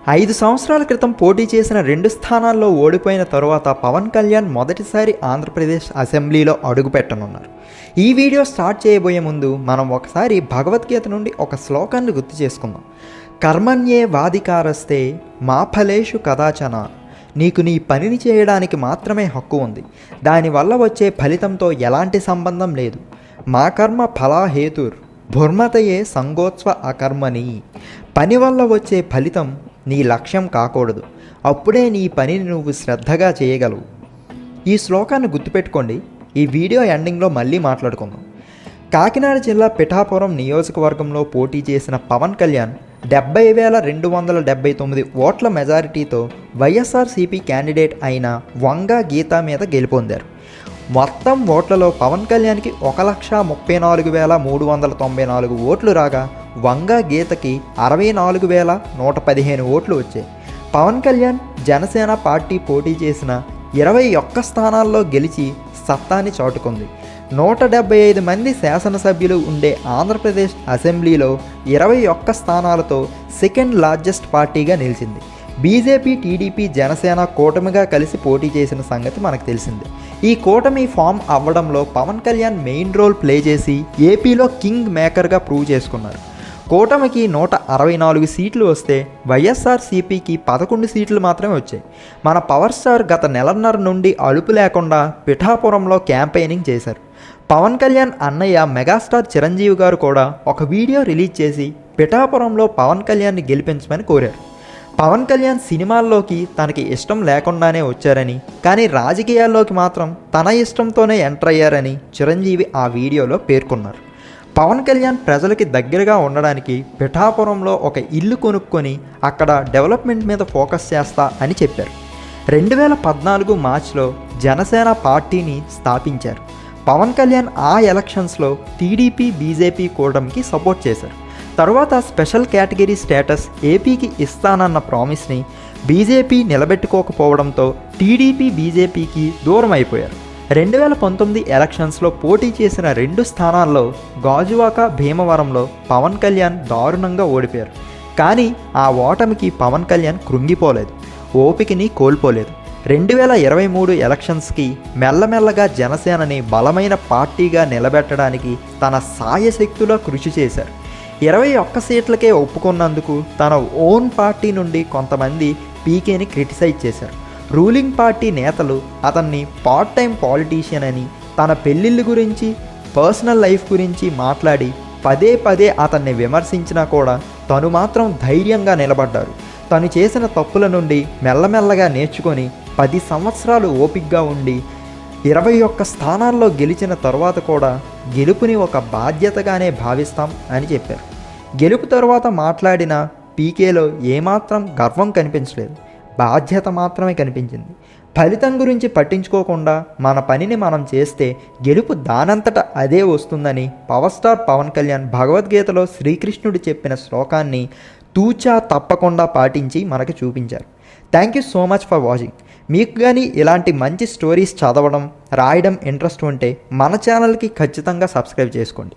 5 సంవత్సరాల క్రితం పోటీ చేసిన 2 స్థానాల్లో ఓడిపోయిన తరువాత పవన్ కళ్యాణ్ మొదటిసారి ఆంధ్రప్రదేశ్ అసెంబ్లీలో అడుగుపెట్టనున్నారు. ఈ వీడియో స్టార్ట్ చేయబోయే ముందు మనం ఒకసారి భగవద్గీత నుండి ఒక శ్లోకాన్ని గుర్తు చేసుకుందాం. కర్మణ్యే వాధికారస్తే మా ఫలేషు కదాచన. నీకు నీ పనిని చేయడానికి మాత్రమే హక్కు ఉంది. దానివల్ల వచ్చే ఫలితంతో ఎలాంటి సంబంధం లేదు. మా కర్మ ఫలాహేతుర్ భుర్మతయే సంగోత్స్వ అకర్మని. పని వల్ల వచ్చే ఫలితం నీ లక్ష్యం కాకూడదు. అప్పుడే నీ పనిని నువ్వు శ్రద్ధగా చేయగలవు. ఈ శ్లోకాన్ని గుర్తుపెట్టుకోండి. ఈ వీడియో ఎండింగ్లో మళ్ళీ మాట్లాడుకుందాం. కాకినాడ జిల్లా పిఠాపురం నియోజకవర్గంలో పోటీ చేసిన పవన్ కళ్యాణ్ 70,279 ఓట్ల మెజారిటీతో వైఎస్ఆర్సీపీ క్యాండిడేట్ అయిన వంగ గీత మీద గెలుపొందారు. మొత్తం ఓట్లలో పవన్ కళ్యాణ్కి 1,34,394 ఓట్లు రాగా వంగ గీతకి 64,115 ఓట్లు వచ్చాయి. పవన్ కళ్యాణ్ జనసేన పార్టీ పోటీ చేసిన 21 స్థానాల్లో గెలిచి సత్తాని చాటుకుంది. 175 మంది శాసనసభ్యులు ఉండే ఆంధ్రప్రదేశ్ అసెంబ్లీలో 21 స్థానాలతో సెకండ్ లార్జెస్ట్ పార్టీగా నిలిచింది. బీజేపీ, టీడీపీ, జనసేన కూటమిగా కలిసి పోటీ చేసిన సంగతి మనకు తెలిసిందే. ఈ కూటమి ఫామ్ అవ్వడంలో Pawan Kalyan main role play చేసి ఏపీలో కింగ్ మేకర్గా ప్రూవ్ చేసుకున్నారు. కూటమికి 164 సీట్లు వస్తే వైఎస్ఆర్సీపీకి 11 సీట్లు మాత్రమే వచ్చాయి. మన పవర్ స్టార్ గత నెలన్నర నుండి అలుపు లేకుండా పిఠాపురంలో క్యాంపెయినింగ్ చేశారు. పవన్ కళ్యాణ్ అన్నయ్య మెగాస్టార్ చిరంజీవి గారు కూడా ఒక వీడియో రిలీజ్ చేసి పిఠాపురంలో పవన్ కళ్యాణ్ని గెలిపించమని కోరారు. పవన్ కళ్యాణ్ సినిమాల్లోకి తనకి ఇష్టం లేకుండానే వచ్చారని, కానీ రాజకీయాల్లోకి మాత్రం తన ఇష్టంతోనే ఎంటర్ అయ్యారని చిరంజీవి ఆ వీడియోలో పేర్కొన్నారు. పవన్ కళ్యాణ్ ప్రజలకి దగ్గరగా ఉండడానికి పిఠాపురంలో ఒక ఇల్లు కొనుక్కొని అక్కడ డెవలప్మెంట్ మీద ఫోకస్ చేస్తా అని చెప్పారు. 2014 మార్చిలో జనసేన పార్టీని స్థాపించారు. పవన్ కళ్యాణ్ ఆ ఎలక్షన్స్లో టీడీపీ, బీజేపీ కూటమికి సపోర్ట్ చేశారు. తర్వాత స్పెషల్ కేటగిరీ స్టేటస్ ఏపీకి ఇస్తానన్న ప్రామిస్ని బీజేపీ నిలబెట్టుకోకపోవడంతో టీడీపీ, బీజేపీకి దూరం అయిపోయారు. 2019 ఎలక్షన్స్లో పోటీ చేసిన 2 స్థానాల్లో గాజువాక, భీమవరంలో పవన్ కళ్యాణ్ దారుణంగా ఓడిపోయారు. కానీ ఆ ఓటమికి పవన్ కళ్యాణ్ కృంగిపోలేదు, ఓపికని కోల్పోలేదు. 2023 ఎలక్షన్స్కి మెల్లమెల్లగా జనసేనని బలమైన పార్టీగా నిలబెట్టడానికి తన సాయశక్తులా కృషి చేశారు. 21 సీట్లకే ఒప్పుకున్నందుకు తన ఓన్ పార్టీ నుండి కొంతమంది పీకేని క్రిటిసైజ్ చేశారు. రూలింగ్ పార్టీ నేతలు అతన్ని పార్ట్ టైం పాలిటీషియన్ అని, తన పెళ్ళిళ్ళ గురించి, పర్సనల్ లైఫ్ గురించి మాట్లాడి పదే పదే అతన్ని విమర్శించినా కూడా తను మాత్రం ధైర్యంగా నిలబడ్డారు. తను చేసిన తప్పుల నుండి మెల్లమెల్లగా నేర్చుకొని 10 సంవత్సరాలు ఓపికగా ఉండి 21 స్థానాల్లో గెలిచిన తర్వాత కూడా గెలుపుని ఒక బాధ్యతగానే భావిస్తాం అని చెప్పారు. గెలుపు తర్వాత మాట్లాడిన పీకేలో ఏమాత్రం గర్వం కనిపించలేదు, బాధ్యత మాత్రమే కనిపించింది. ఫలితం గురించి పట్టించుకోకుండా మన పనిని మనం చేస్తే గెలుపు దానంతట అదే వస్తుందని పవర్ స్టార్ పవన్ కళ్యాణ్ భగవద్గీతలో శ్రీకృష్ణుడు చెప్పిన శ్లోకాన్ని తూచా తప్పకుండా పాటించి మనకు చూపించారు. Thank you so much for watching. మీకు కానీ ఇలాంటి మంచి స్టోరీస్ చదవడం, రాయడం ఇంట్రెస్ట్ ఉంటే మన ఛానల్కి ఖచ్చితంగా సబ్స్క్రైబ్ చేసుకోండి.